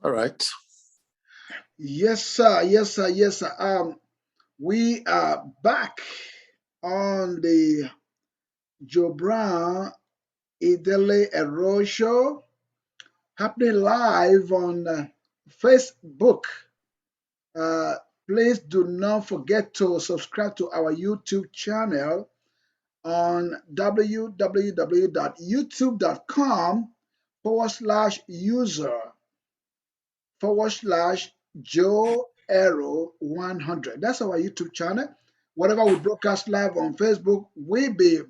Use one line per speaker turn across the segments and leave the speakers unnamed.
All right.
Yes, sir. Yes, sir. Yes, sir. We are back on the Joe Brown Idele-Ero show, happening live on Facebook. Uh, Please do not forget to subscribe to our YouTube channel on www.youtube.com/user Joe Arrow 100. That's our YouTube channel. Whatever we broadcast live on Facebook will be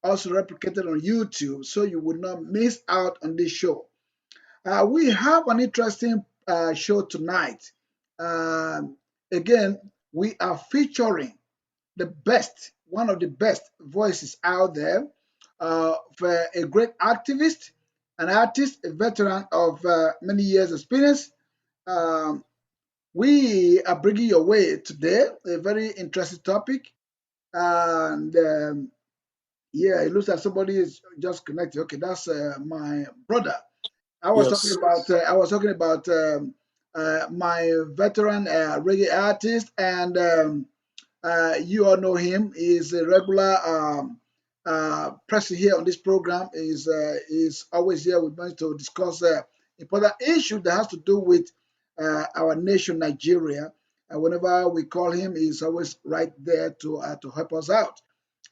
also replicated on YouTube, so you will not miss out on this show. We have an interesting show tonight. Um, Again, we are featuring the best, one of the best voices out there, for a great activist, an artist, a veteran of many years' experience. Um, we are bringing your way today a very interesting topic, and yeah, it looks like somebody is just connected. Okay, that's my brother.
Yes.
I was talking about my veteran reggae artist, and you all know him. He's a regular person here on this program. Is always here with me to discuss important issue that has to do with our nation, Nigeria. And whenever we call him, he's always right there to help us out.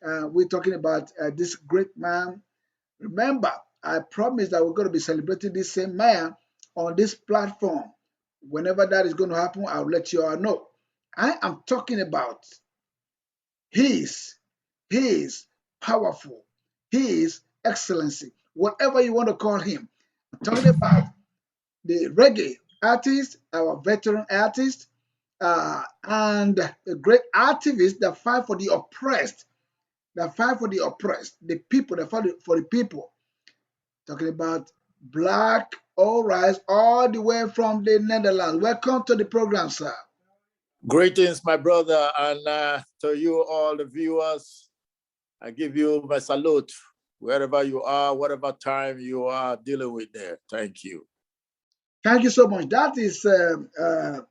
We're talking about this great man. Remember, I promised that we're going to be celebrating this same man on this platform. Whenever that is going to happen, I'll let you all know. I am talking about his, his powerful, his excellency, whatever you want to call him. I'm talking about the reggae artist, our veteran artist, and a great activist that fight for the oppressed, the people that fight for the people. Talking about Black All Rise, all the way from the Netherlands. Welcome to the program, sir.
Greetings, my brother, and to you, all the viewers. I give you my salute wherever you are, whatever time you are dealing with there. Thank you.
Thank you so much. That is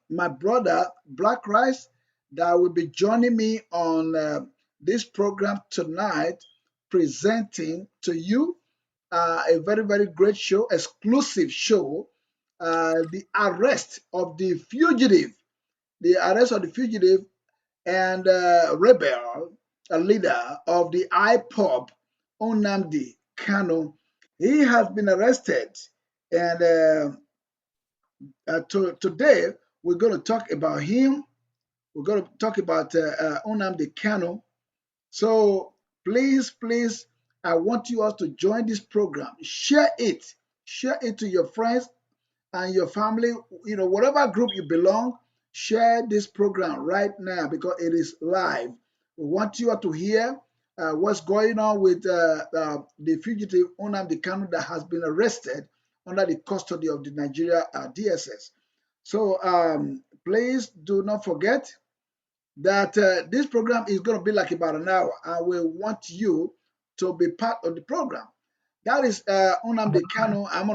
my brother, Black Rice, that will be joining me on this program tonight, presenting to you a very, very great show, exclusive show, the arrest of the fugitive, and rebel, a leader of the IPOB, Onamdi Kano. He has been arrested, and today we're going to talk about him. We're going to talk about Onamdi Kano. So please, I want you all to join this program. Share it to your friends and your family, whatever group you belong. Share this program right now because it is live. We want you all to hear what's going on with the fugitive Nnamdi Kanu that has been arrested under the custody of the Nigeria DSS. So please do not forget that this program is going to be like about an hour, and we want you to be part of the program. That is Nnamdi Kanu. I'm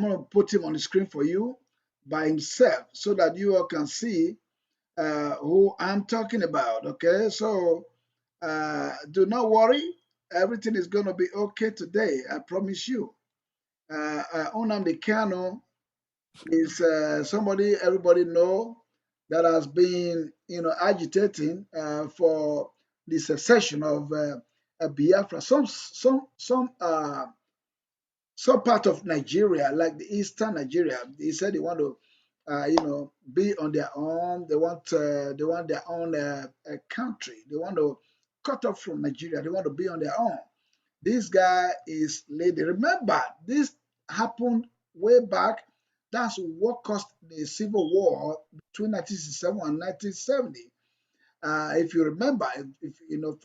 going to put him on the screen for you by himself so that you all can see who I'm talking about. Okay, so do not worry. Everything is going to be okay today. I promise you. Nnamdi Kanu is somebody everybody know that has been, agitating for the secession of Biafra. Some part of Nigeria, like the eastern Nigeria, he said they want to, be on their own. They want their own country. They want to cut off from Nigeria. They want to be on their own. This guy is lady. Remember, this happened way back. That's what caused the civil war between 1967 and 1970. If you remember, if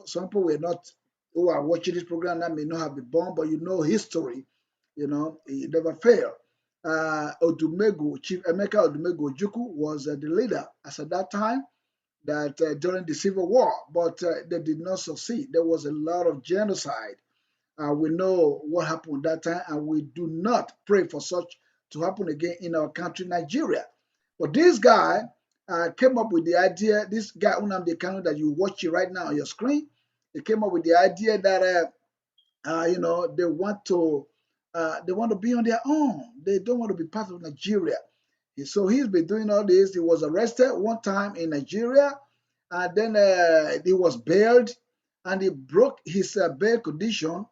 some people were not who are watching this program that may not have been born, but you know history, it never failed. Odumegu, Chief Emeka Odumegu Ojukwu was the leader as at that time that during the civil war, but they did not succeed. There was a lot of genocide. We know what happened that time, and we do not pray for such to happen again in our country, Nigeria. But this guy came up with the idea, this guy Nnamdi Kanu that you watch right now on your screen, he came up with the idea that they want to be on their own. They don't want to be part of Nigeria. So he's been doing all this. He was arrested one time in Nigeria, and then he was bailed, and he broke his bail condition.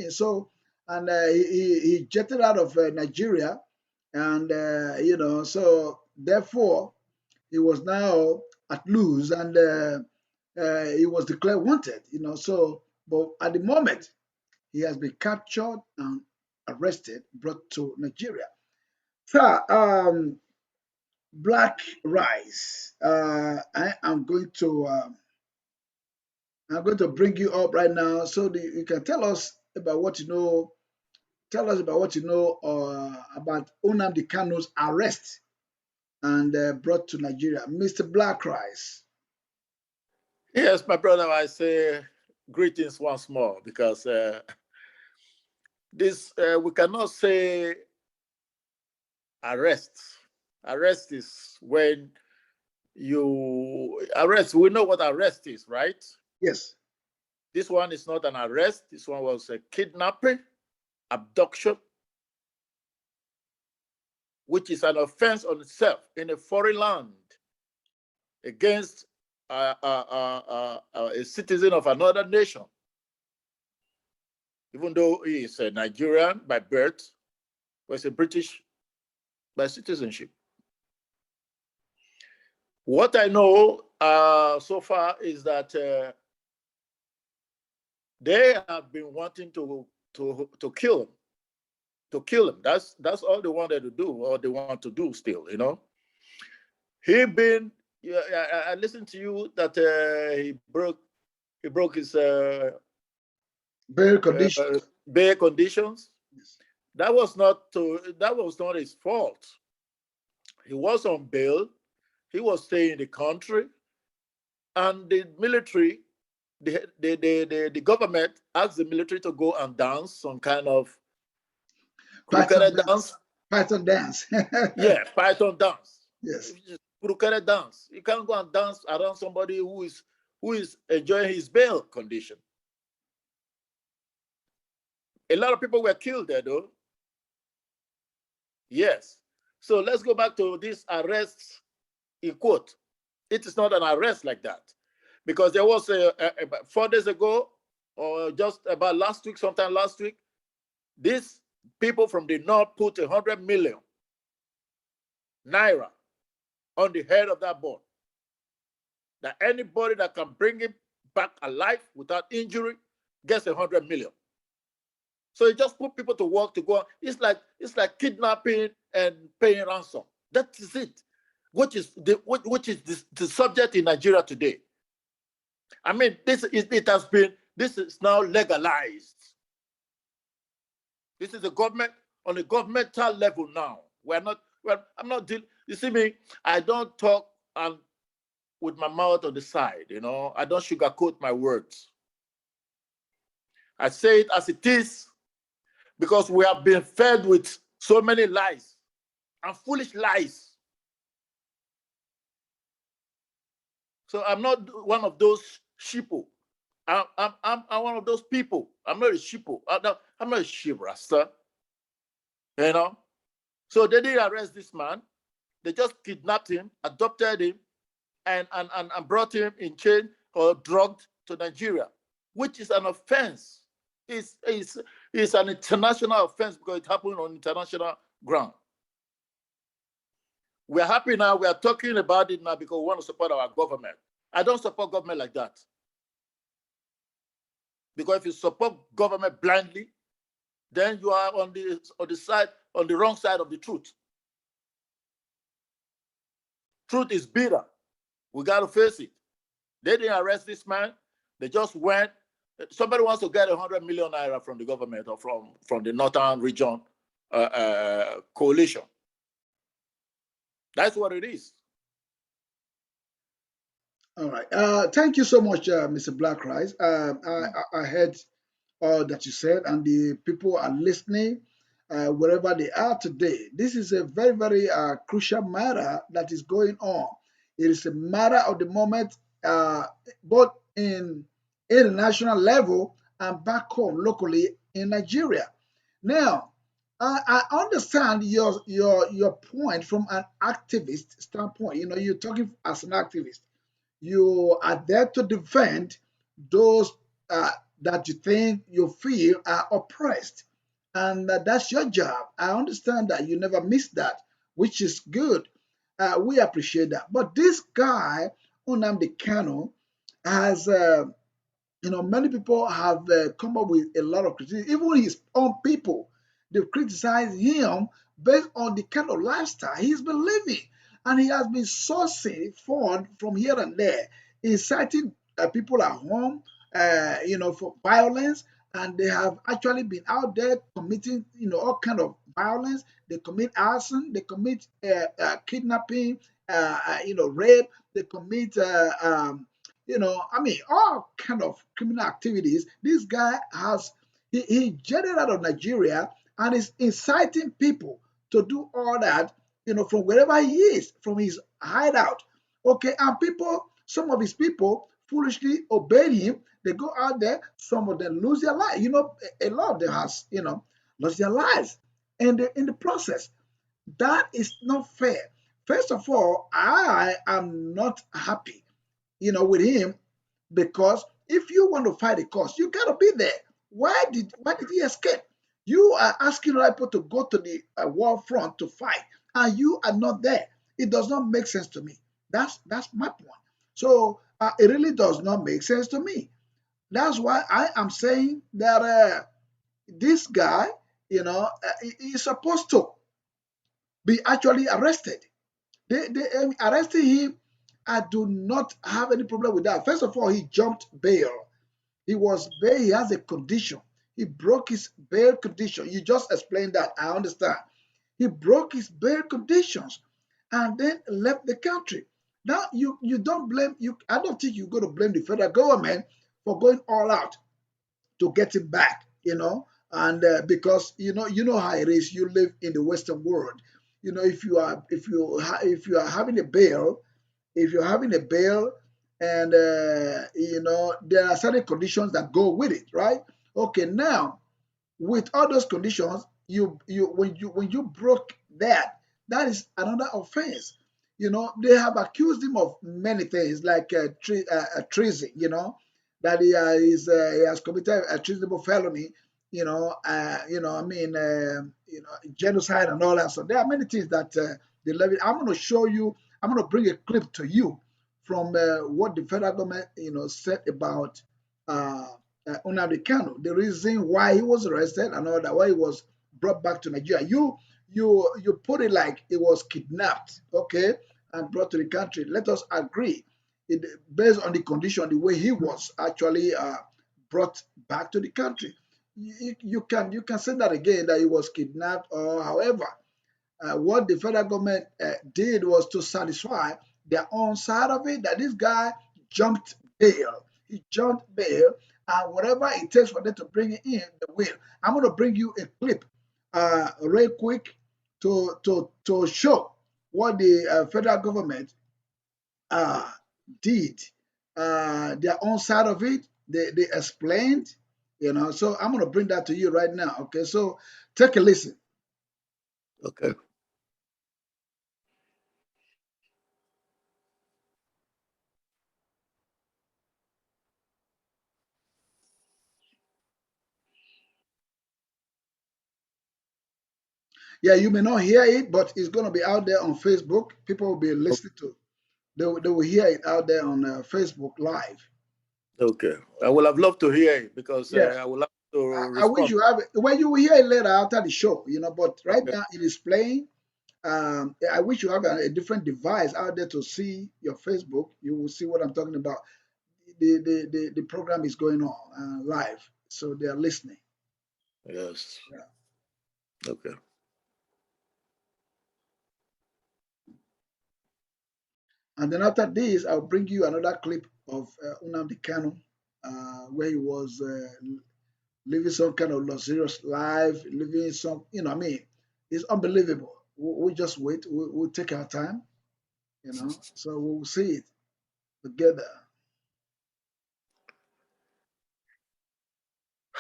So and he jetted out of Nigeria, and so therefore he was now at loose, and he was declared wanted. So but at the moment he has been captured and arrested, brought to Nigeria. Sir, black rice. I am going to bring you up right now so that you can tell us about what you know. Tell us about what you know about Nnamdi Kanu's arrest and brought to Nigeria, Mr. Black Rice.
Yes, my brother, I say greetings once more because this we cannot say arrest. Arrest is when you arrest. We know what arrest is, right?
Yes.
This one is not an arrest. This one was a kidnapping, abduction, which is an offense on itself in a foreign land against a citizen of another nation, even though he is a Nigerian by birth, was a British by citizenship. What I know so far is that they have been wanting to kill him. That's all they wanted to do, or they want to do still. I listened to you that he broke his
bail conditions.
Bail conditions.
Yes.
That was not his fault. He was on bail. He was staying in the country, and the military, the government asked the military to go and dance some kind of
Python dance. Python dance.
Yeah, Python dance.
Yes.
Dance. You can't go and dance around somebody who is enjoying his bail condition. A lot of people were killed there, though. Yes. So let's go back to this arrest in quote. It is not an arrest like that, because there was about 4 days ago, or just about last week, sometime last week, these people from the north put 100 million naira on the head of that board. That anybody that can bring him back alive without injury gets 100 million. So it just put people to work to go. It's like kidnapping and paying ransom. That is it. Which is the subject in Nigeria today. I mean, this is now legalized. This is the government on a governmental level now. I'm not dealing. You see me, I don't talk with my mouth on the side, I don't sugarcoat my words. I say it as it is, because we have been fed with so many lies and foolish lies. So I'm not one of those sheeple. I'm one of those people. I'm not a sheeple. I'm not a sheep rasta. So they didn't arrest this man. They just kidnapped him, adopted him, and brought him in chain or drugged to Nigeria, which is an offense. It's an international offense because it happened on international ground. We're happy now. We are talking about it now because we want to support our government. I don't support government like that. Because if you support government blindly, then you are on the wrong side of the truth. Truth is bitter. We got to face it. They didn't arrest this man. They just went. Somebody wants to get 100 million naira from the government or from the Northern Region coalition. That's what it is.
All right. Thank you so much, Mr. Black Rice. I heard all that you said, and the people are listening. wherever they are today. This is a very, very crucial matter that is going on. It is a matter of the moment, both in international level and back home locally in Nigeria. Now, I understand your point from an activist standpoint. You know, you're talking as an activist. You are there to defend those that you think you feel are oppressed, and that's your job. I understand that you never miss that, which is good. We appreciate that. But this guy, Nnamdi Kanu, has many people have come up with a lot of criticism. Even his own people, they've criticized him based on the kind of lifestyle he's been living. And he has been sourcing fund from here and there, inciting people at home, for violence. And they have actually been out there committing, all kind of violence. They commit arson, they commit kidnapping, rape, they commit all kind of criminal activities. This guy he jetted out of Nigeria and is inciting people to do all that, from wherever he is, from his hideout. Okay, and some of his people foolishly obeyed him. They go out there, some of them lose their life. A lot of them has, lost their lives in the process. That is not fair. First of all, I am not happy with him, because if you want to fight a cause, you gotta be there. Why did he escape? You are asking people to go to the war front to fight, and you are not there. It does not make sense to me. That's my point. So it really does not make sense to me. That's why I am saying that this guy, is supposed to be actually arrested. They arrested him. I do not have any problem with that. First of all, he jumped bail. He was bail. He has a condition. He broke his bail condition. You just explained that. I understand. He broke his bail conditions and then left the country. Now you don't blame you. I don't think you're going to blame the federal government for going all out to get him back. And because you know how it is. You live in the Western world. If you are having a bail, if you're having a bail, and there are certain conditions that go with it, right? Okay, now with all those conditions, when you broke that is another offense. They have accused him of many things, like treason. That he has committed a treasonable felony. Genocide and all that. So there are many things that they levy. I'm going to show you. I'm going to bring a clip to you from what the federal government, said about Nnamdi Kanu, the reason why he was arrested and all that, why he was brought back to Nigeria. You put it like he was kidnapped, okay, and brought to the country. Let us agree, based on the condition, the way he was actually brought back to the country. You can say that again, that he was kidnapped, or however. What the federal government did was to satisfy their own side of it, that this guy jumped bail. He jumped bail, and whatever it takes for them to bring it in, they will. I'm going to bring you a clip real quick to show what the federal government uh, did. Their own side of it, they explained, So I'm going to bring that to you right now. Okay, so take a listen.
Okay.
Yeah, you may not hear it, but it's going to be out there on Facebook. People will be listening to. They will hear it out there on Facebook Live.
Okay. I would have loved to hear it, because
Yes,
I would like to
I wish
respond.
you have it. Well, you will hear it later after the show. But right
Okay.
now it is playing. I wish you have a different device out there to see your Facebook. You will see what I'm talking about. The program is going on live, so they are listening.
Yes.
Yeah.
Okay.
And then after this, I'll bring you another clip of Nnamdi Kanu, where he was living some kind of luxurious life, living some, I mean, it's unbelievable. We just wait. We'll take our time, so we'll see it together.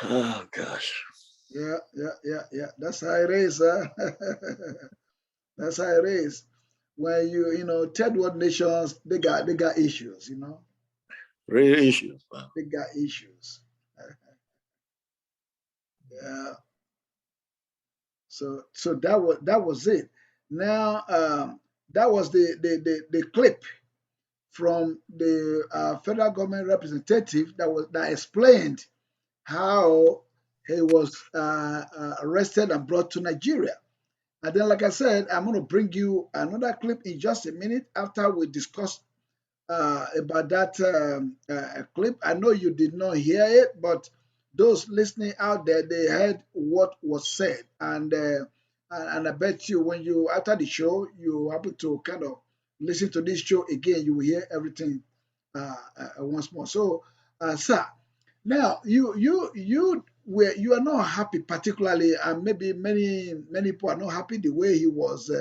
Oh gosh.
Yeah, yeah, yeah, yeah. That's how it is, huh? That's how it is. When third world nations, they got issues,
Real issues. Man.
they got issues. Yeah. So that was it. Now, that was the clip from the federal government representative that explained how he was arrested and brought to Nigeria. And then, like I said, I'm going to bring you another clip in just a minute after we discuss about that clip. I know you did not hear it, but those listening out there, they heard what was said, and I bet you when you after the show, you happen to kind of listen to this show again, you will hear everything once more. So, sir, now you are not happy particularly, and maybe many people are not happy the way he was.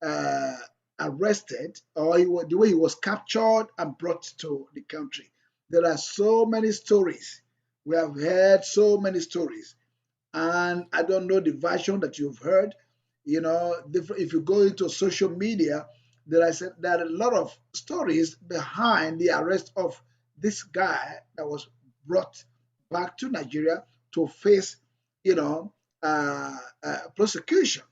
Uh, Arrested, or the way he was captured and brought to the country. There are so many stories. We have heard so many stories, and I don't know the version that you've heard. If you go into social media, there are a lot of stories behind the arrest of this guy that was brought back to Nigeria to face, you know, prosecution.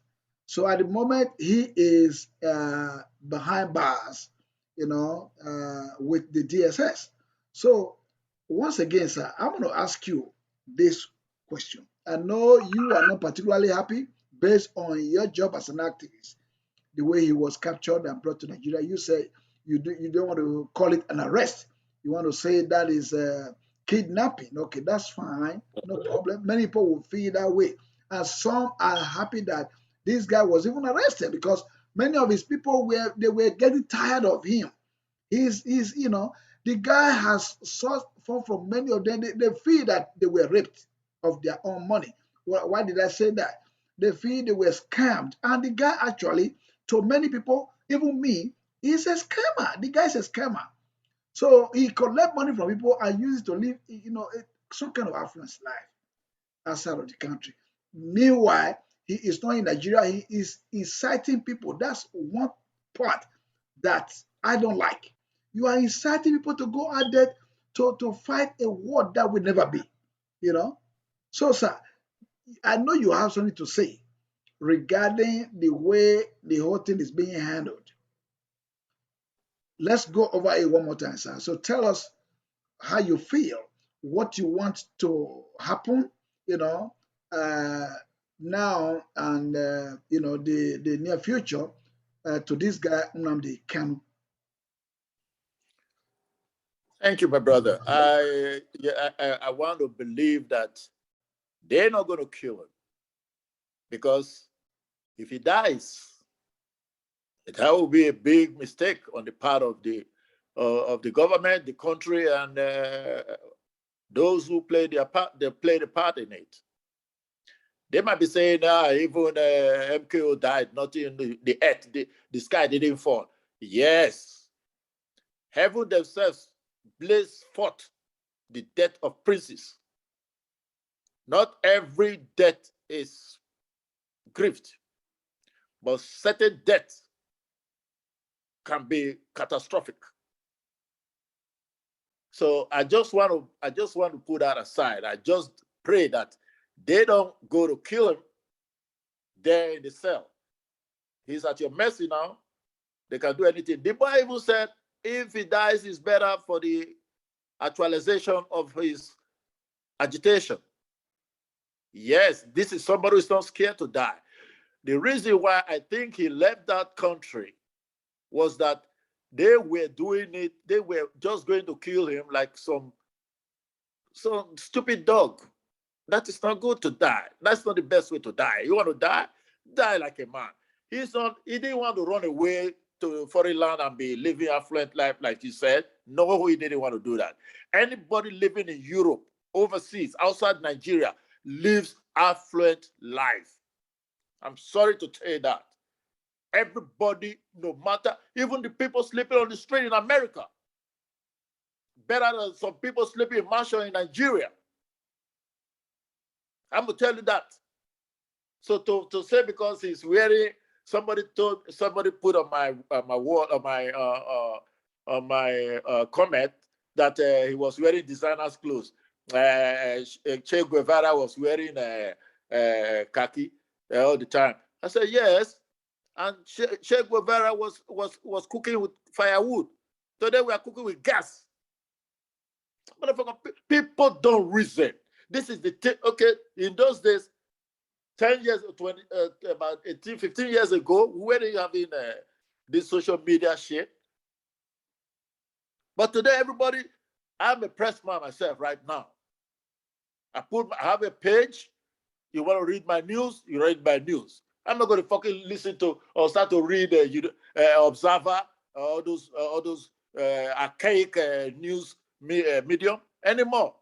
So at the moment, he is behind bars, with the DSS. So once again, sir, I'm going to ask you this question. I know you are not particularly happy based on your job as an activist, the way he was captured and brought to Nigeria. You say you don't want to call it an arrest. You want to say that is kidnapping. Okay, that's fine, no problem. Many people will feel that way, and some are happy that this guy was even arrested because many of his people were getting tired of him. He's the guy has suffered from many of them. They feel that they were raped of their own money. Why did I say that? They feel they were scammed. And the guy actually, to many people, even me, is a scammer. The guy is a scammer. So he collect money from people and use it to live, some kind of affluence life outside of the country. Meanwhile, he is not in Nigeria. He is inciting people. That's one part that I don't like. You are inciting people to go out there to fight a war that will never be. You know. So, sir, I know you have something to say regarding the way the whole thing is being handled. Let's go over it one more time, sir. So tell us how you feel, what you want to happen, you know, uh, now and the near future to this guy Nnamdi Kanu.
Thank you, my brother. I want to believe that they're not going to kill him because if he dies, that will be a big mistake on the part of the government, the country, and those who play their part. They play the part in it. They might be saying, even MKO died, nothing, the earth, the sky didn't fall. Yes, heaven themselves blazed forth the death of princes. Not every death is grieved, but certain deaths can be catastrophic. So I just want to put that aside. I just pray that they don't go to kill him there in the cell. He's at your mercy now. They can do anything. The Bible said if he dies, it's better for the actualization of his agitation. Yes, this is somebody who's not scared to die. The reason why I think he left that country was that they were doing it, they were just going to kill him like some stupid dog. That is not good to die. That's not the best way to die. You want to die? Die like a man. He didn't want to run away to foreign land and be living affluent life like you said. No, he didn't want to do that. Anybody living in Europe overseas, outside Nigeria, lives affluent life. I'm sorry to tell you that. Everybody, no matter, even the people sleeping on the street in America, better than some people sleeping in mansion in Nigeria. I'm gonna tell you that. So to say because he's wearing, somebody put on my wall on my comment that he was wearing designer's clothes. Che Guevara was wearing khaki all the time. I said yes, and Che Guevara was cooking with firewood. Today we are cooking with gas. People don't reason. This is the okay. In those days, 10 years, 20, about 18, 15 years ago, we weren't having this social media shit. But today, everybody, I'm a press man myself right now. I have a page. You want to read my news, you read my news. I'm not going to fucking listen to or start to read Observer, all those archaic news medium anymore.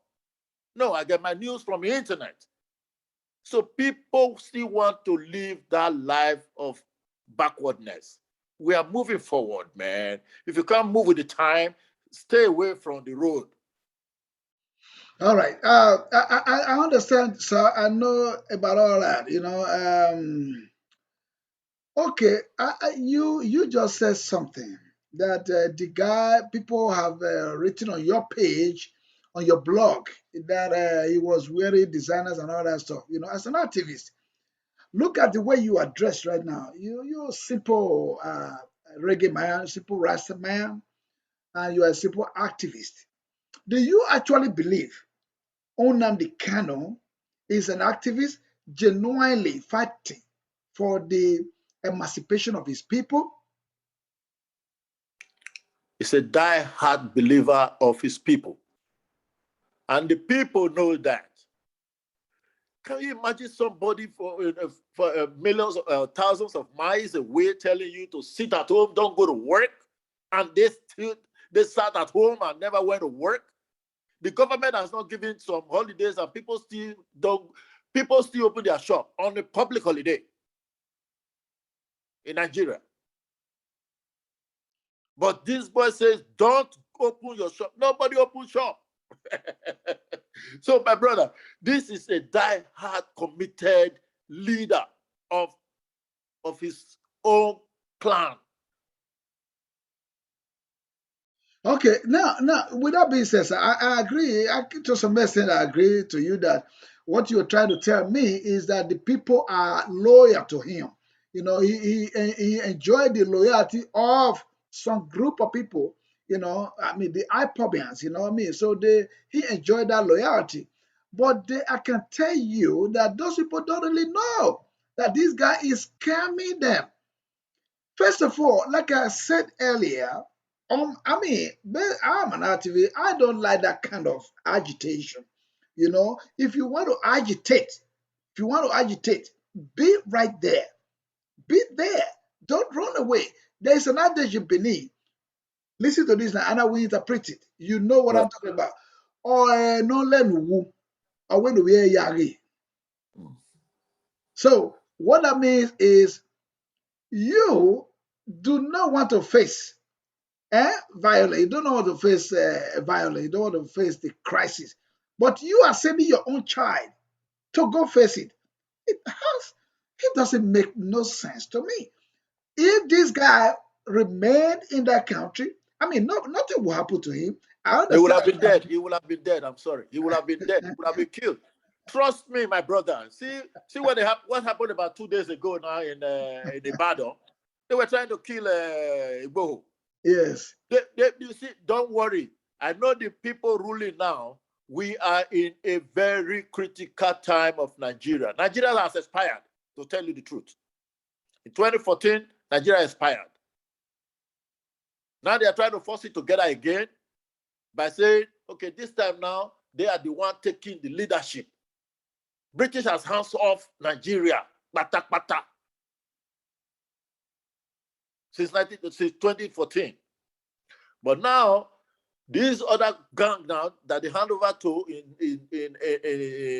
No, I get my news from the internet. So people still want to live that life of backwardness. We are moving forward, man. If you can't move with the time, stay away from the road.
All right. I understand, sir. I know about all that. Okay. You just said something that the guy people have written on your page, on your blog, that he was wearing designers and all that stuff. As an activist, look at the way you are dressed right now. You're a simple reggae man, simple Rasta man, and you're a simple activist. Do you actually believe Nnamdi Kanu is an activist genuinely fighting for the emancipation of his people?
He's a die-hard believer of his people. And the people know that. Can you imagine somebody for millions, thousands of miles away telling you to sit at home, don't go to work, and they sat at home and never went to work? The government has not given some holidays, and people still open their shop on a public holiday in Nigeria. But this boy says, don't open your shop. Nobody open shop. So, my brother, this is a die-hard committed leader of his own clan.
Okay, now, with that being said, sir, I agree. To some extent, I agree to you that what you're trying to tell me is that the people are loyal to him. He enjoyed the loyalty of some group of people. The IPOBians. You know what I mean? So he enjoyed that loyalty, but I can tell you that those people don't really know that this guy is scamming them. First of all, like I said earlier, I'm an activist. I don't like that kind of agitation. If you want to agitate, be right there. Be there. Don't run away. There's an adage in Benin. Listen to this now, and I will interpret it. You know what I'm talking about. Oh, no, let me yari. So what that means is you do not want to face violence. You don't want to face violence. You don't want to face the crisis. But you are sending your own child to go face it. It doesn't make no sense to me. If this guy remained in that country, nothing will happen to him. I understand.
He would have been dead. He would have been dead. I'm sorry. He would have been dead. He would have been killed. Trust me, my brother. See what happened about 2 days ago now in Ibadan. They were trying to kill Igboho.
Yes.
You see, don't worry. I know the people ruling now. We are in a very critical time of Nigeria. Nigeria has expired, to tell you the truth. In 2014, Nigeria expired. Now they are trying to force it together again by saying, okay, this time now, they are the one taking the leadership. British has hands off Nigeria. Pata, pata. Since 2014. But now, These other gang now that they hand over to in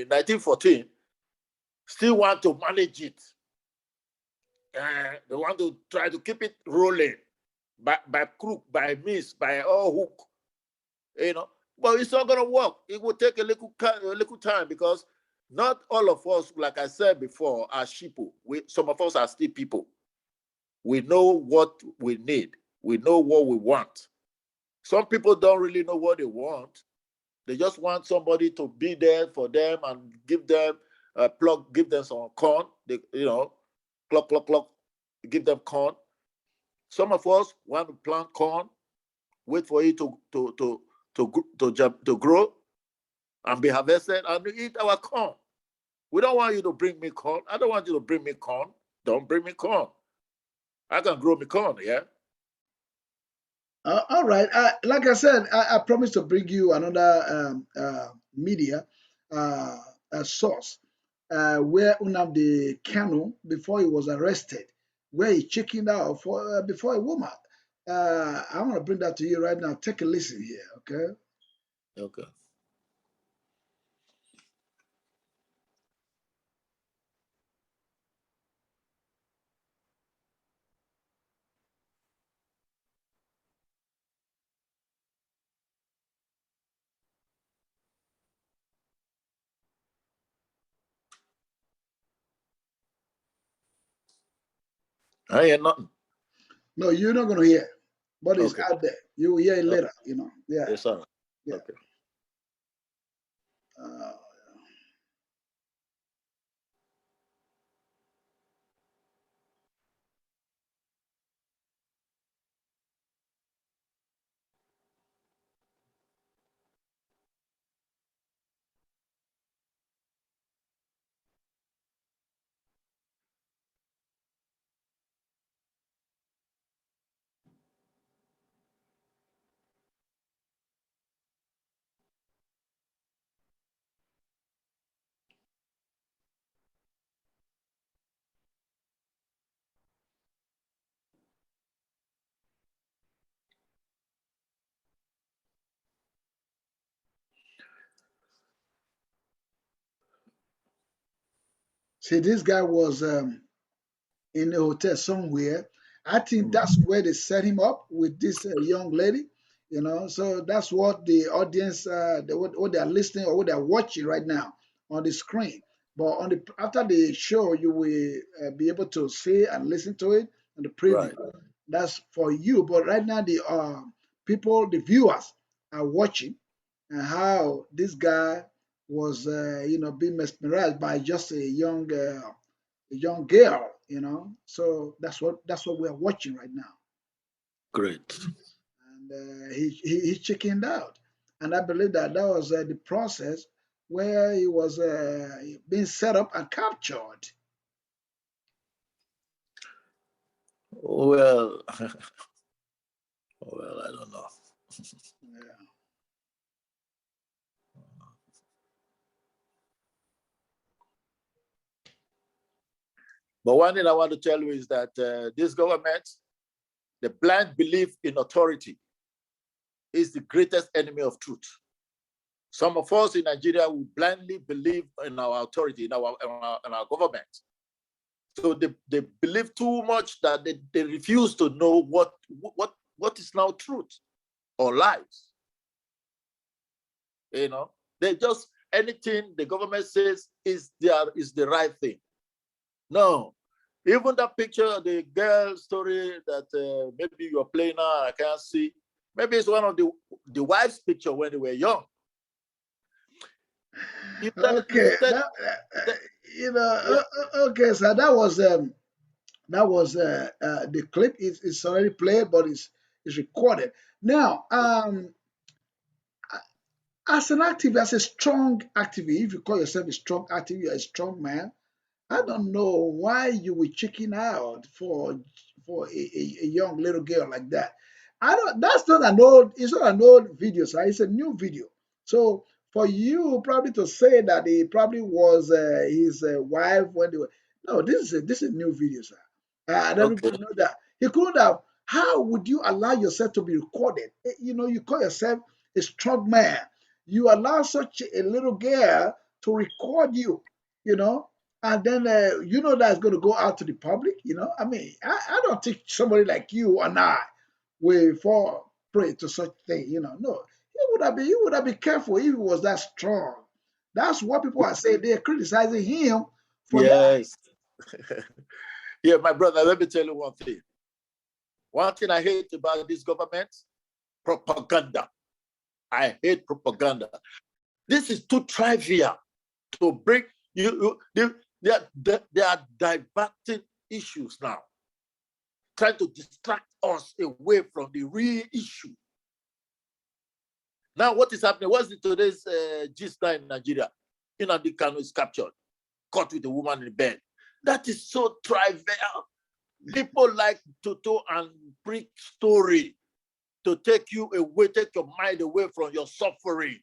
1914 still want to manage it. They want to try to keep it rolling by crook, by miss, by all hook, But it's not going to work. It will take a little time because not all of us, like I said before, are sheeple. Some of us are still people. We know what we need. We know what we want. Some people don't really know what they want. They just want somebody to be there for them and give them give them some corn. Clock, give them corn. Some of us want to plant corn, wait for it to grow and be harvested and eat our corn. We don't want you to bring me corn. I don't want you to bring me corn. Don't bring me corn. I can grow me corn, yeah?
All right. Like I said, I promised to bring you another media source where Nnamdi Kanu, before he was arrested, where he chickened out before a woman. I want to bring that to you right now. Take a listen here, okay?
Okay. I hear nothing.
No, you're not going to hear, but it's
Okay.
out there. You will hear it later, Yeah.
Yes, sir.
Yeah.
Okay.
See, this guy was in a hotel somewhere. I think that's where they set him up with this young lady, So that's what the audience, what they're listening or what they're watching right now on the screen. But after the show, you will be able to see and listen to it on the preview.
Right.
That's for you. But right now, the people, the viewers, are watching and how this guy was, being mesmerized by just a young girl, So that's what we're watching right now.
Great.
And he chickened out, and I believe that was the process where he was being set up and captured.
Well, well, I don't know.
Yeah.
But one thing I want to tell you is that this government, the blind belief in authority is the greatest enemy of truth. Some of us in Nigeria will blindly believe in our authority, in our government. So they believe too much that they refuse to know what is now truth or lies. They just anything the government says is the right thing. No, even that picture, the girl story that maybe you're playing now, I can't see. Maybe it's one of the wife's picture when they were young.
Okay, okay, so that was the clip. It's already played, but it's recorded now. As an activist, as a strong activist, if you call yourself a strong activist, you're a strong man. I don't know why you were checking out for a young little girl like that. I don't. That's not an old. It's not an old video, sir. It's a new video. So for you probably to say that it probably was his wife when they were no, this is a new video, sir. And everybody know that he couldn't have. How would you allow yourself to be recorded? You call yourself a strong man. You allow such a little girl to record you, you know, and then you know that's going to go out to the public, you know. I mean, I don't think somebody like you and I will fall prey to such thing, you know. No, he would have been careful if he was that strong. That's what people are saying. They're criticizing him for that.
Yes. Yeah, my brother, let me tell you one thing. One thing I hate about this government, propaganda. I hate propaganda. This is too trivial to bring they are diverting issues now, trying to distract us away from the real issue. Now, what is happening? What's today's gist now in Nigeria? Nnamdi Kanu is captured, caught with a woman in bed. That is so trivial. People like to tell and preach story to take you away, take your mind away from your suffering.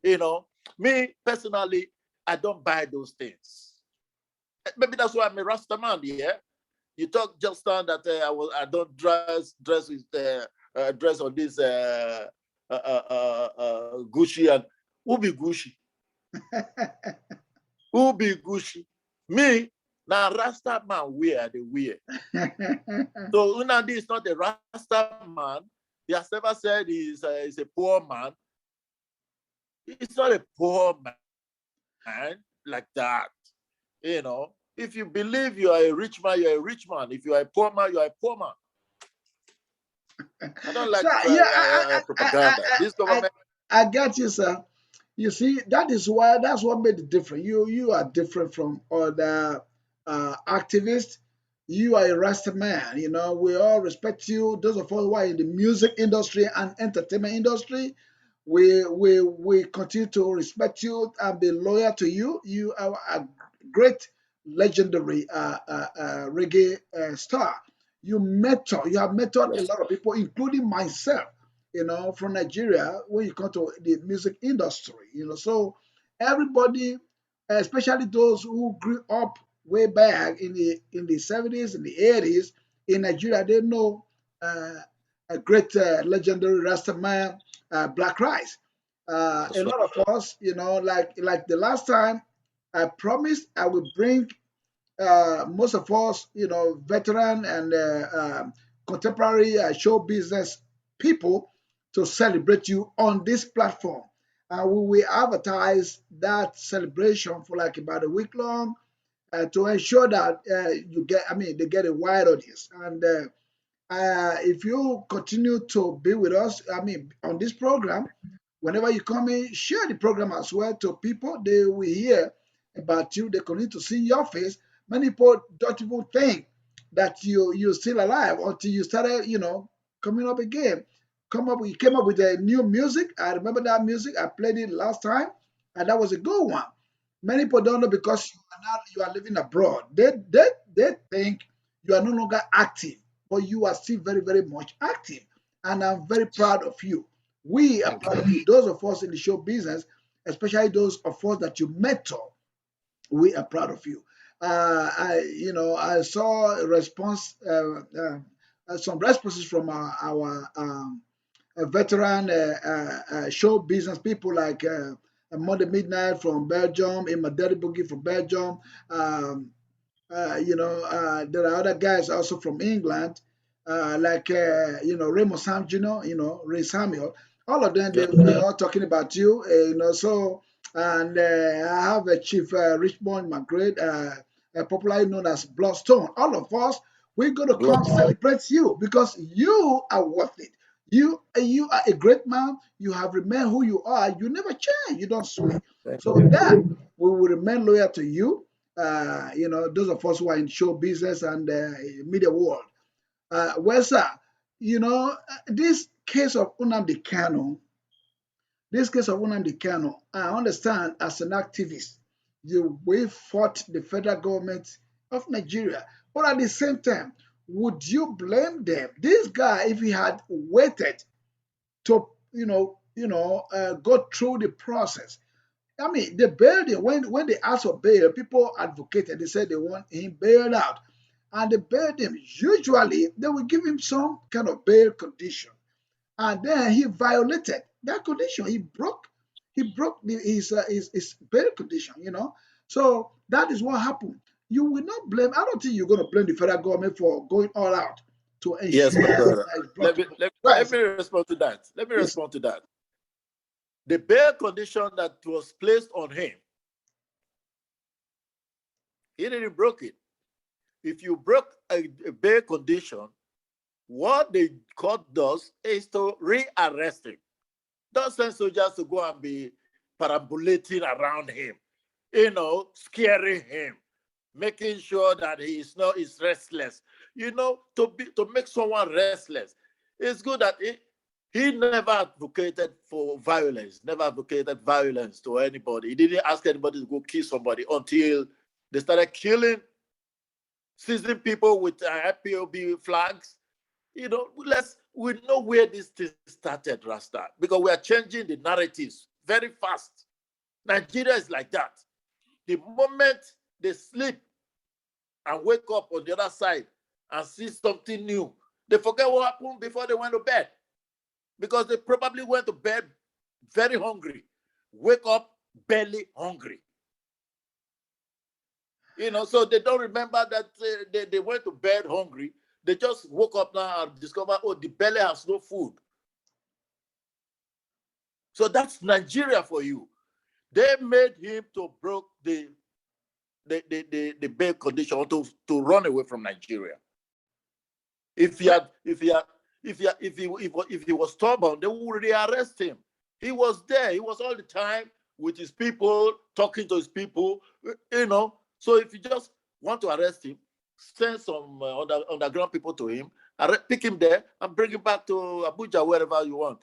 You know, me personally, I don't buy those things. Maybe that's why I'm a Rasta man. Yeah, you talk just now that I don't dress with dress on this Gucci, and who be Gucci? Who be Gucci? Me, now Rasta man wear the wear. So Nnamdi is not a Rasta man. He has never said he's a poor man. He's not a poor man like that. You know, if you believe you are a rich man, you're a rich man. If you are a poor man, you're a poor man. I don't like
So yeah,
propaganda. This government.
I get you, sir. You see, that's what made it different. You are different from other activists. You are a Rasta man. You know, we all respect you. Those of us who are in the music industry and entertainment industry, we continue to respect you and be loyal to you. You are a great, legendary reggae star. You have mentored a
Yes.
lot of people, including myself, you know, from Nigeria when you come to the music industry, you know. So everybody, especially those who grew up way back in the 70s and the 80s in Nigeria, they know uh, a great legendary Rasta man, Black Rice. A
That's right.
lot of us, you know, like the last time, I promised I would bring most of us, you know, veteran and contemporary show business people to celebrate you on this platform. And we will advertise that celebration for like about a week long to ensure that they get a wide audience. And if you continue to be with us, I mean, on this program, whenever you come in, share the program as well to people. They will hear about you. They continue to see your face. Many people don't even think that you're still alive until you started, you know, coming up again. You came up with a new music. I remember that music. I played it last time, and that was a good one. Many people don't know because you are living abroad. They think you are no longer active, but you are still very, very much active. And I'm very proud of you. We are
Thank
proud
you.
of you. Those of us in the show business, especially those of us that you mentor, we are proud of you. I saw a response, some responses from our veteran show business people like Monday Midnight from Belgium, Imaderi Boogie from Belgium, um, there are other guys also from England, Raymond Sam Jr., Ray Samuel. All of them,
Yeah.
they are talking about you, so, and I have a Chief Richmond McGrade, popularly known as Bloodstone. All of us, we're going to come
Blood.
celebrate you because you are worth it. You are a great man. You have remained who you are. You never change. You don't sway.
Thank
So
you.
that we will remain loyal to you, those of us who are in show business and media world. Well, sir, this case of Nnamdi Kanu, I understand as an activist, you will fought the federal government of Nigeria. But at the same time, would you blame them? This guy, if he had waited to, go through the process, I mean, they bailed him. When they asked for bail, people advocated. They said they want him bailed out. And they bailed him. Usually, they will give him some kind of bail condition. and then he violated that condition. He broke his bail condition. So that is what happened. You will not blame. I don't think you're going to blame the federal government for going all out to
Yes,
ensure
my brother.
that it's brought
Let
to
me
book.
let,
Right,
let
sir.
me respond to that. Let me
Yes.
respond to that. The bail condition that was placed on him, he didn't broke it. If you broke a bail condition, what the court does is to rearrest him. Don't send soldiers to go and be perambulating around him, scaring him, making sure that he's restless. To make someone restless, it's good that he never advocated for violence, never advocated violence to anybody. He didn't ask anybody to go kill somebody until they started killing, seizing people with IPOB flags. We know where this thing started, Rasta, because we are changing the narratives very fast. Nigeria is like that. The moment they sleep and wake up on the other side and see something new, they forget what happened before they went to bed, because they probably went to bed very hungry, wake up barely hungry. So they don't remember that they went to bed hungry. They just woke up now and discover, oh, the belly has no food. So that's Nigeria for you. They made him to break the bail condition to run away from Nigeria. If he was stubborn, they would rearrest him. He was there. He was all the time with his people, talking to his people. So if you just want to arrest him, send some underground people to him, pick him there, and bring him back to Abuja, wherever you want.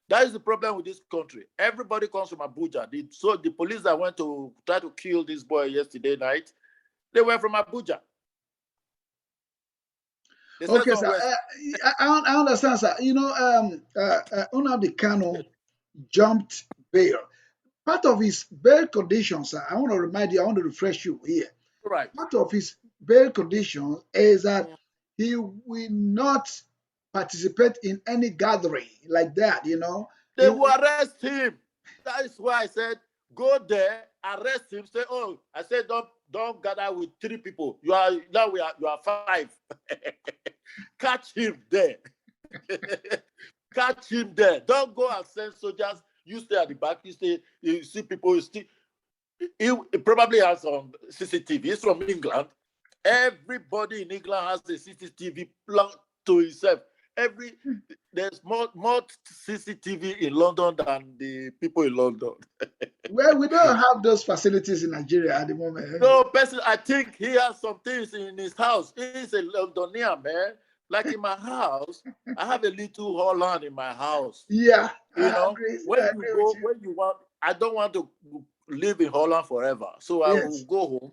That is the problem with this country. Everybody comes from Abuja. The police that went to try to kill this boy yesterday night, they were from Abuja.
Okay, sir. I understand, sir. Nnamdi Kanu jumped bail. Part of his bail conditions, sir, I want to remind you, I want to refresh you here.
Right.
Part of his bail conditions is that he will not participate in any gathering like that,
They will arrest him. That is why I said, go there, arrest him, say, oh, I said, don't gather with 3 people. You are 5. Catch him there. Catch him there. Don't go and send soldiers. You stay at the back. You see people. He probably has some CCTV. He's from England. Everybody in England has a CCTV plugged to himself. There's more CCTV in London than the people in London.
Well, we don't have those facilities in Nigeria at the moment.
No, person, I think he has some things in his house. He's a Londonian, man. Like in my house, I have a little Holland in my house.
Yeah,
When
I agree with you.
when you want, I don't want to live in Holland forever. So I will go home,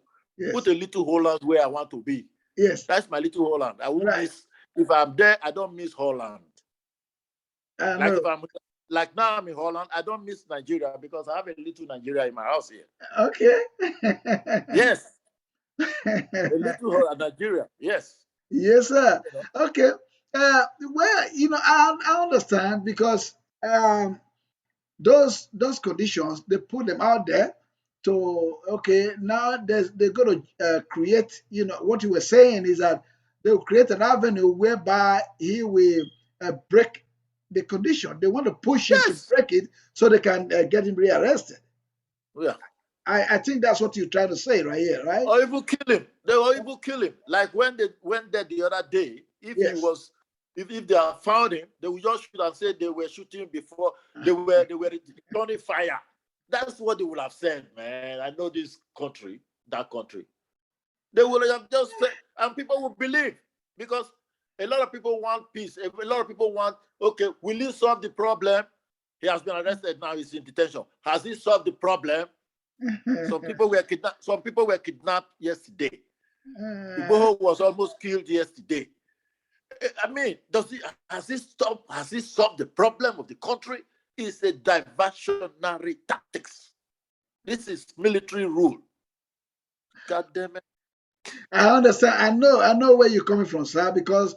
put a little Holland where I want to be.
Yes.
That's my little Holland. I won't miss, if I'm there, I don't miss Holland. Like now I'm in Holland, I don't miss Nigeria because I have a little Nigeria in my house here.
Okay.
Yes. A little Holland, Nigeria. Yes.
Yes, sir. Okay. Well, I understand because those conditions, they put them out there to, now they're going to create, what you were saying is that they will create an avenue whereby he will break the condition. They want to push him to break it so they can get him rearrested.
Yeah.
I think that's what you're trying to say right here, right?
Or even kill him. They will even kill him. Like when they went there the other day, if they have found him, they will just shoot and say they were shooting before they were returning fire. That's what they would have said, man. I know this country, that country. They would have just said, and people would believe, because a lot of people want peace. A lot of people want, okay, will he solve the problem? He has been arrested, now he's in detention. Has he solved the problem? Some people were kidnapped yesterday. Igboho was almost killed yesterday. I mean, has he solved the problem of the country? It's a diversionary tactics. This is military rule. God damn it.
I understand. I know where you're coming from, sir, because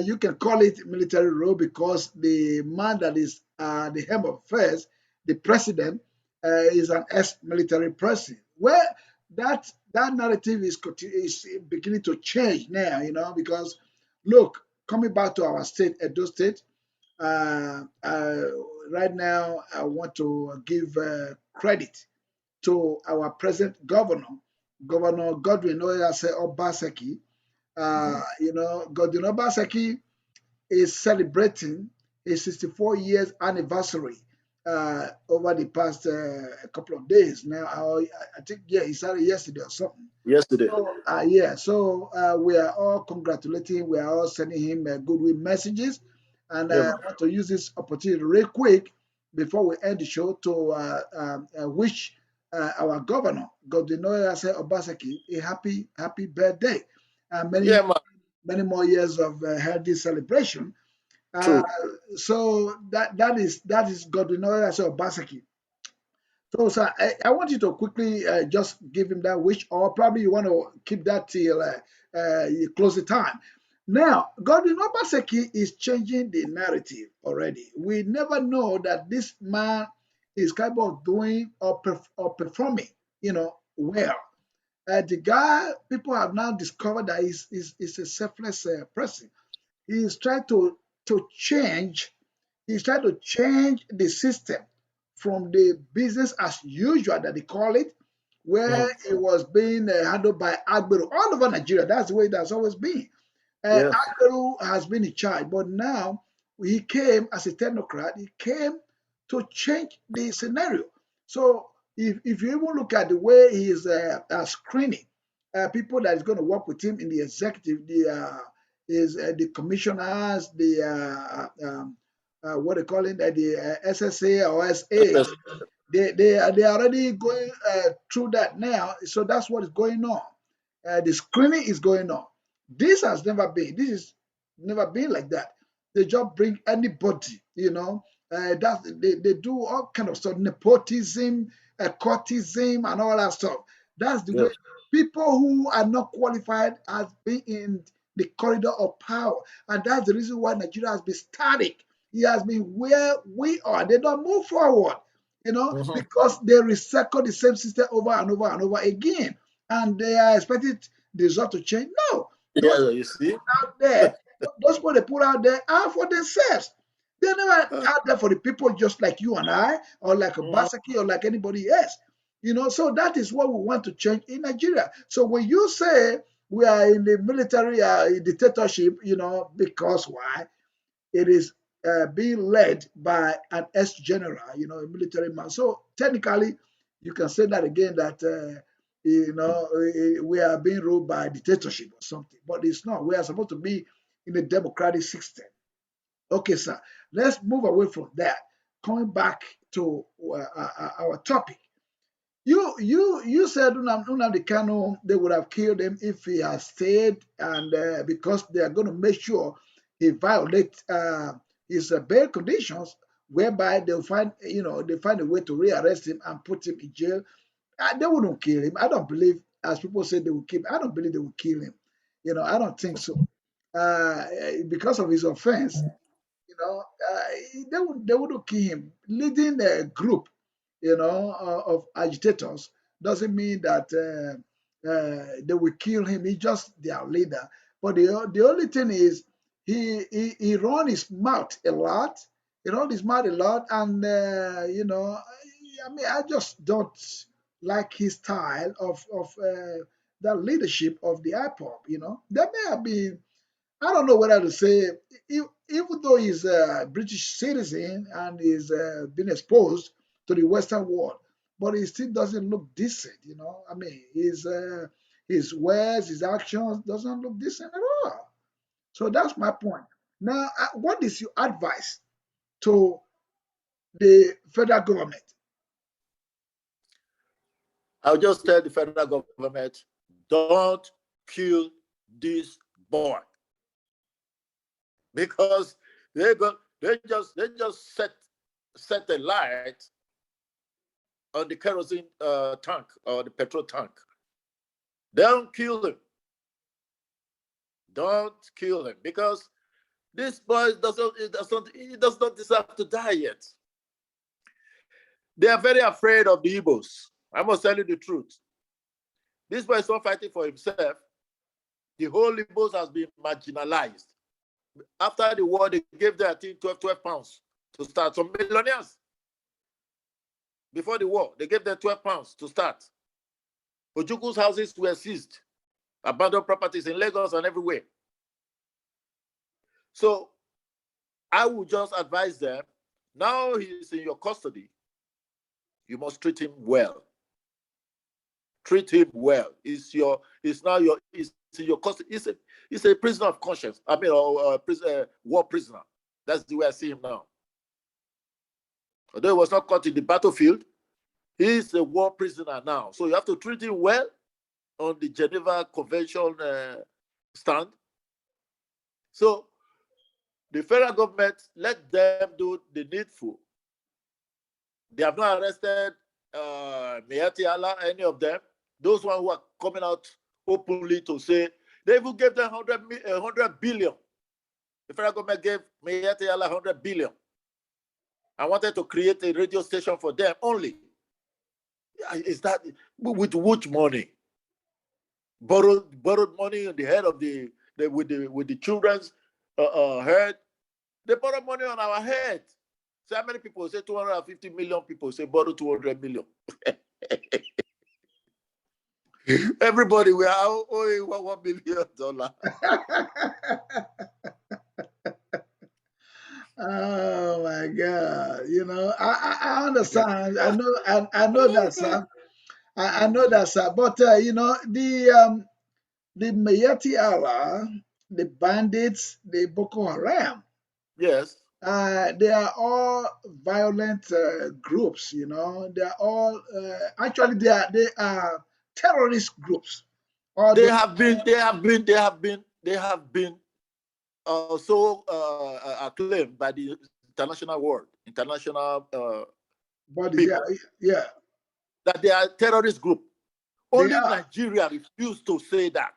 you can call it military rule because the man that is the head of affairs, the president, is an ex-military person. Well, that narrative is beginning to change now, because look, coming back to our state, Edo State, right now I want to give credit to our present governor, Governor Godwin Oyase Obaseki. Godwin Obaseki is celebrating his 64 years anniversary over the past couple of days. Now, I think, he started yesterday or something.
Yesterday.
So, we are all congratulating, we are all sending him goodwill messages. And I want to use this opportunity real quick before we end the show to wish our governor, Godwin Obaseki, a happy birthday. Many more years of healthy celebration. So that is Godwin Obaseki. So, sir, I want you to quickly just give him that wish, or probably you want to keep that till you close the time. Now, Godwin Obaseki is changing the narrative already. We never know that this man is capable of doing or performing, well. The guy, people have now discovered that he's a selfless person. He's trying to change. He's trying to change the system from the business as usual that they call it, where it was being handled by Agbero all over Nigeria. That's the way that's always been. Agbero has been in charge, but now he came as a technocrat. He came to change the scenario. So if you even look at the way he's screening people that is going to work with him in the executive, the commissioners, what they call it, the SSA or SA, they are already going through that now. So that's what is going on. The screening is going on. This has never been. This is never been like that. They just bring anybody, they do all kind of stuff, nepotism, courtism, and all that stuff. That's the way people who are not qualified has been in the corridor of power, and that's the reason why Nigeria has been static. It has been where we are. They don't move forward, because they recycle the same system over and over and over again, and they are expecting the result to change. No,
you see,
out there, those people they put out there are for themselves. They're never out there for the people just like you and I, or like a Basaki, or like anybody else. So that is what we want to change in Nigeria. So when you say we are in the military dictatorship, because why? It is being led by an ex-general, a military man. So technically, you can say that again, that we are being ruled by dictatorship or something, but it's not. We are supposed to be in a democratic system. Okay, sir. Let's move away from that. Coming back to our topic. You said Nnamdi Kanu, they would have killed him if he had stayed, and because they are going to make sure he violates his bail conditions, whereby they'll find they find a way to rearrest him and put him in jail. They wouldn't kill him. I don't believe, as people say they will kill him. I don't believe they will kill him. I don't think so. Because of his offense, they wouldn't kill him. Leading a group, of agitators doesn't mean that they will kill him. He's just their leader. But the only thing is he run his mouth a lot. He run his mouth a lot, and I just don't like his style of that leadership of the IPOB. There may have been, I don't know whether to say, even though he's a British citizen and is been exposed to the Western world, but he still doesn't look decent. His words, his actions doesn't look decent at all. So that's my point. Now, what is your advice to the federal government?
I'll just tell the federal government, don't kill this boy, because they just set a light on the kerosene tank or the petrol tank. Don't kill him. Don't kill him, because This boy does not deserve to die yet. They are very afraid of the Igbos. I must tell you the truth. This boy is not fighting for himself. The whole Igbos has been marginalized. After the war, they gave them, I think, 12 pounds to start. Some millionaires, before the war, they gave them 12 pounds to start. Ojuku's houses were seized, abandoned properties in Lagos and everywhere. So I would just advise them, now he's in your custody, you must treat him well. Treat him well. It's in your custody. He's a prisoner of conscience. I mean, war prisoner. That's the way I see him now. Although he was not caught in the battlefield, he's a war prisoner now. So you have to treat him well on the Geneva Convention stand. So the federal government, let them do the needful. They have not arrested Miyetti Allah, any of them. Those ones who are coming out openly to say, they even gave them 100 billion. The federal government gave Miyetti Allah 100 billion. I wanted to create a radio station for them only. Is that with which money? Borrowed money on the head of with the children's head. They borrow money on our head. So how many people say 250 million people say borrow 200 million? Everybody, we are owing $1 billion.
Oh my God! You know, I understand. I know that, sir. I know that, sir. But you know, the Miyetti Allah, the bandits, the Boko Haram.
Yes.
They are all violent groups. You know, they are all actually they are terrorist groups. All
They
those
have been so acclaimed by the international world, international
bodies,
people,
yeah,
that they are a terrorist group.
they
Only
are.
Nigeria refused to say that.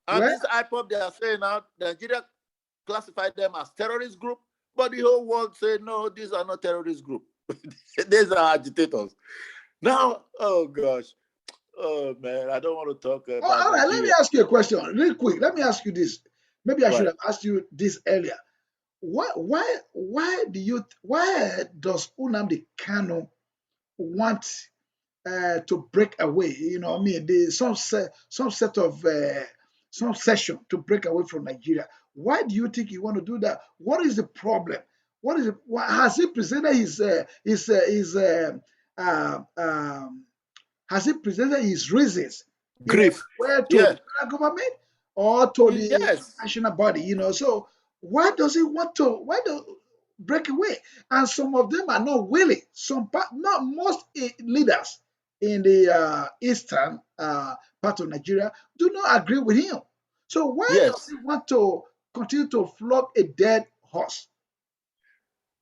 And
Well,
this IPOP, they are saying now, Nigeria classified them as terrorist group, but the whole world said, no, these are not terrorist group. These are agitators. Now, oh gosh, oh man, I don't want to talk about
all right. Let me
Nigeria.
ask you a question, real quick. Let me ask you this. Maybe I should
Right.
have asked you this earlier. Why does Nnamdi Kanu want to break away? You know, I mean, some set of some session to break away from Nigeria. Why do you think you want to do that? What is the problem? What is it? Has he presented uh, um, has he presented his reasons? You know,
Grief.
where to the
Yeah.
federal government or to the
Yes.
national body? You know, so why does he want to? Why do break away? And some of them are not willing. Not most leaders in the eastern part of Nigeria do not agree with him. So why does
Yes.
he want to continue to flog a dead horse?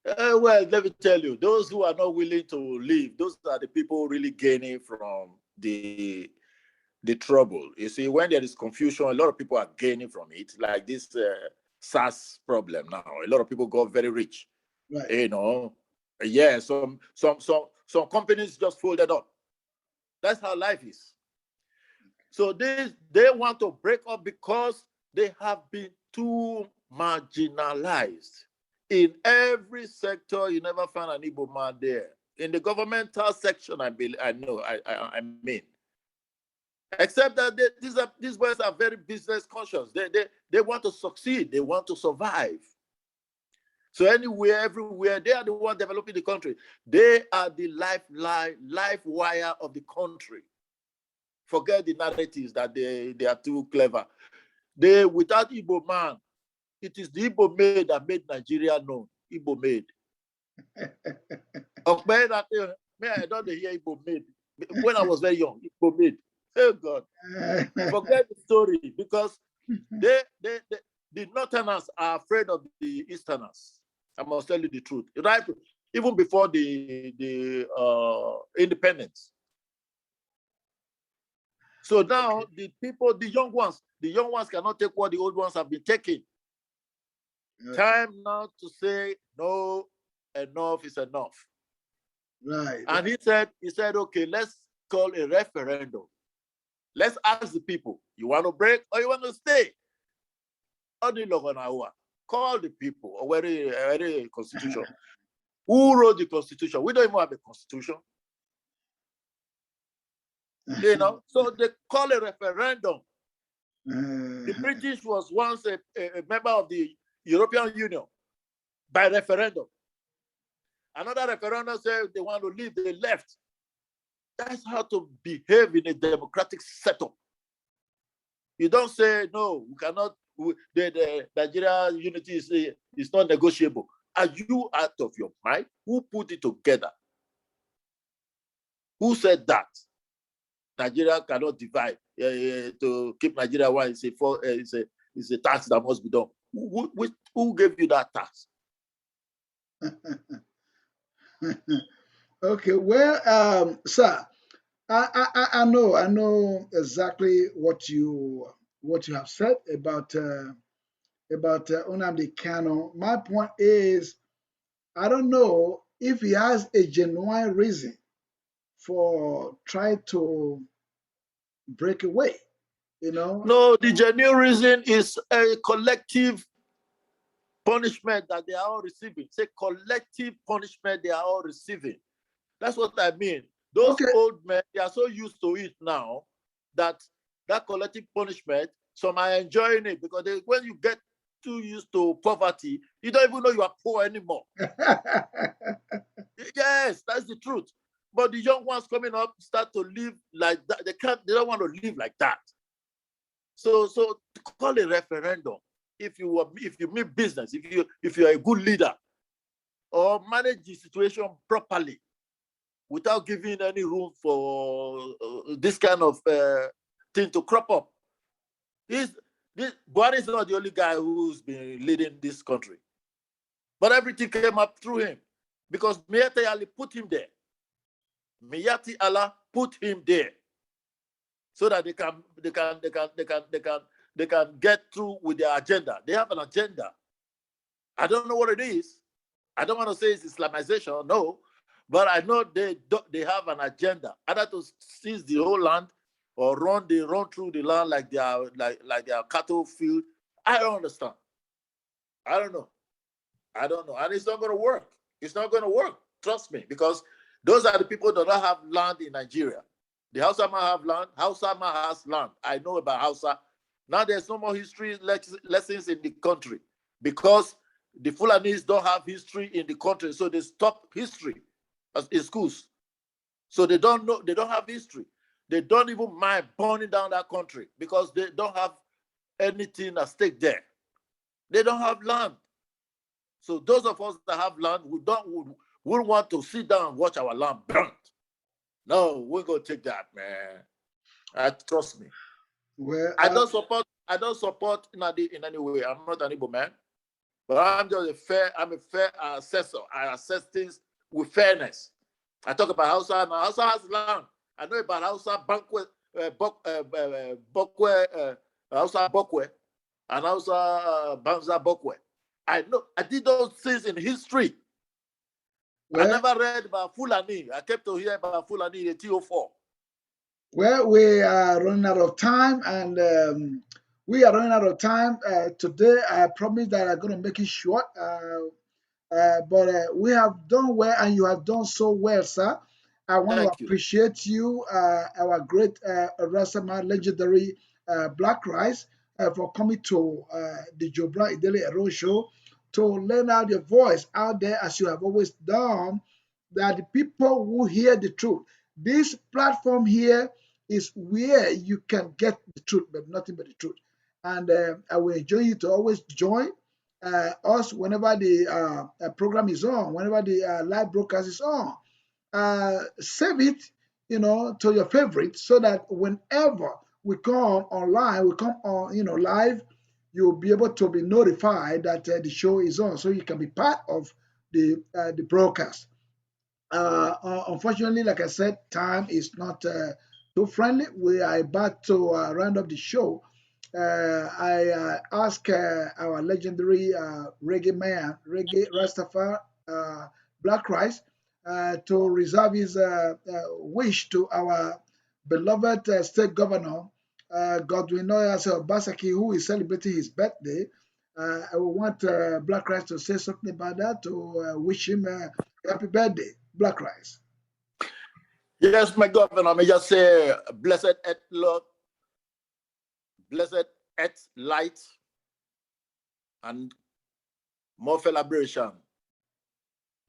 Well, let me tell you, those who are not willing to leave, those are the people really gaining from the trouble. You see, when there is confusion, a lot of people are gaining from it. Like this SARS problem now, a lot of people got very rich.
Right.
You know, yeah. Some companies just folded up. That's how life is. So they want to break up because they have been too marginalized. In every sector, you never find an Igbo man there. In the governmental section, I mean. Except that these boys are very business conscious. They want to succeed. They want to survive. So anywhere, everywhere, they are the one developing the country. They are the life wire of the country. Forget the narratives that they are too clever. Without Igbo man, it is the Igbo maid that made Nigeria known. Igbo maid. I don't hear Igbo maid. When I was very young, Igbo maid. Oh God. Forget the story because the Northerners are afraid of the Easterners. I must tell you the truth. Right, even before the independence. So now the young ones cannot take what the old ones have been taking. Time now to say no, enough is enough.
Right.
And he said, okay, let's call a referendum. Let's ask the people, you want to break or you want to stay? Call the people, or where the constitution. Who wrote the constitution? We don't even have a constitution. You know, so they call a referendum. The British was once a member of the European Union by referendum. Another referendum said they want to leave, they left. That's how to behave in a democratic setup. You don't say, no, we cannot, the Nigeria unity is not negotiable. Are you out of your mind? Who put it together? Who said that? Nigeria cannot divide. To keep Nigeria one is a task that must be done. Who gave you that task?
Okay, well, sir, I know exactly what you have said about Nnamdi Kanu. My point is, I don't know if he has a genuine reason for trying to break away. You know.
No, the genuine reason is a collective punishment that they are all receiving. It's a collective punishment they are all receiving. That's what I mean. Those old men, they are so used to it now that collective punishment, some are enjoying it because when you get too used to poverty, you don't even know you are poor anymore. Yes, that's the truth. But the young ones coming up start to live like that. They don't want to live like that. So to call a referendum, if you mean business, if you're a good leader, or manage the situation properly, without giving any room for this kind of thing to crop up. Buhari is not the only guy who's been leading this country. But everything came up through him because Miyati Ali put him there. Miyati Allah put him there so that they can get through with their agenda. They have an agenda. I don't know what it is. I don't want to say it's Islamization, no. But I know they have an agenda, either to seize the whole land or run through the land like they are cattle field. I don't understand. I don't know. And it's not going to work. It's not going to work. Trust me, because those are the people that don't have land in Nigeria. The Hausa man have land. Hausa man has land. I know about Hausa. Now there's no more history lessons in the country because the Fulanis don't have history in the country, so they stop history in schools. So they don't know, they don't have history. They don't even mind burning down that country because they don't have anything at stake there. They don't have land. So those of us that have land, we want to sit down and watch our land burnt. No, we're gonna take that, man. Trust me.
Well,
I don't support Nadi in any way. I'm not an Igbo man. But I'm a fair assessor. I assess things with fairness. I talk about Hausa. Now Hausa has land. I know about Hausa Bokwe, Hausa Bokwe, and Hausa Banza Bokwe. I know. I did those things in history. Well, I never read about Fulani. I kept to hear about Fulani in 1804.
Well, we are running out of time, and today. I promise that I'm going to make it short. But we have done well, and you have done so well, sir. I want to appreciate you, our great Rassama legendary Black Rice, for coming to the Jobra Idele-Ero show to lend out your voice out there as you have always done, that the people who hear the truth. This platform here is where you can get the truth, but nothing but the truth. And I will enjoy you to always join us whenever the program is on, whenever the live broadcast is on. Save it, to your favorite, so that whenever we come online, we come on, live, you'll be able to be notified that the show is on, so you can be part of the broadcast. Unfortunately, like I said, time is not too friendly. We are about to round up the show. I ask our legendary reggae man, reggae Rastafari, Black Christ, to reserve his wish to our beloved state governor, Godwin Noyas Obasaki, who is celebrating his birthday. I want Black Christ to say something about that, to wish him happy birthday, Black Christ.
Yes, my governor, I may just say, blessed at Lord, blessed at light, and more celebration.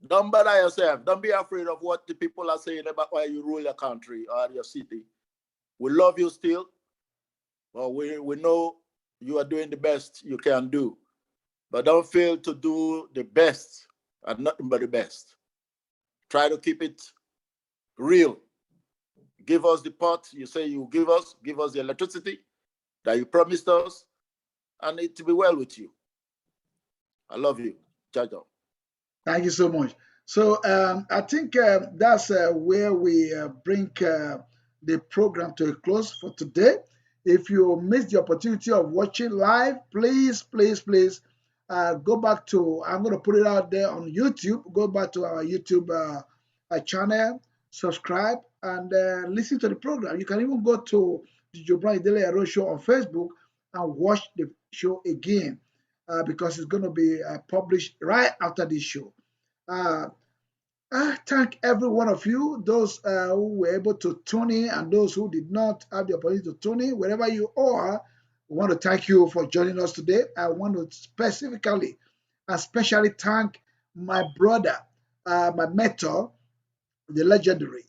Don't bother yourself. Don't be afraid of what the people are saying about why you rule your country or your city. We love you still, but we know you are doing the best you can do. But don't fail to do the best and nothing but the best. Try to keep it real. Give us the pot you say you give us the electricity that you promised us, and it will be well with you. I love you, Jajo.
Thank you so much. So I think that's where we bring the program to a close for today. If you missed the opportunity of watching live, please go back to, I'm going to put it out there on YouTube. Go back to our YouTube channel, subscribe, and listen to the program. You can even go to the Idele-Ero show on Facebook and watch the show again, because it's going to be published right after this show. I thank every one of you, those who were able to tune in and those who did not have the opportunity to tune in. Wherever you are, we want to thank you for joining us today. I want to specifically, especially thank my brother, my mentor, the legendary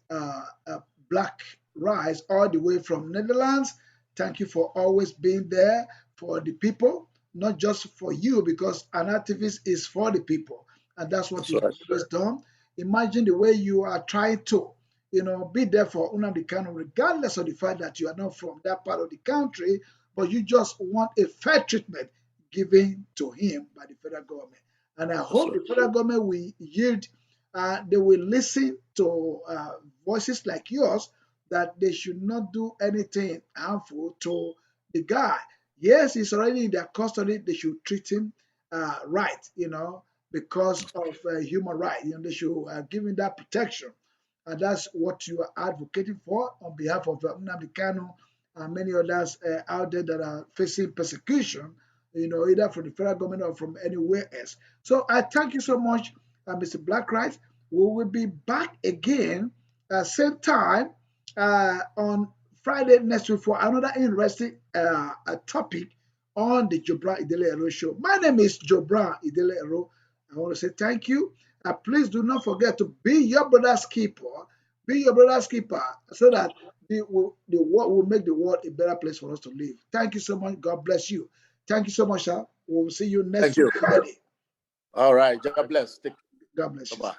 Black Rise, all the way from Netherlands. Thank you for always being there for the people, not just for you, because an activist is for the people, and that's what you've always done. Imagine the way you are trying to, be there for Nnamdi Kanu, regardless of the fact that you are not from that part of the country, but you just want a fair treatment given to him by the federal government. And I hope the federal government will yield. They will listen to voices like yours, that they should not do anything harmful to the guy. Yes, he's already in their custody. They should treat him right, because of human rights. They should give him that protection. And that's what you are advocating for on behalf of Nnamdi Kanu and many others out there that are facing persecution, either from the federal government or from anywhere else. So I thank you so much, Mr. Black Rice. We will be back again same time on Friday next week for another interesting topic on the Jobran Idele-Ero show. My name is Jobran Idele-Ero. I want to say thank you. Please do not forget to be your brother's keeper. Be your brother's keeper, so that the world will make the world a better place for us to live. Thank you so much. God bless you. Thank you so much, sir. We'll see you next week Friday.
All right. God bless.
God bless you.
Bye-bye.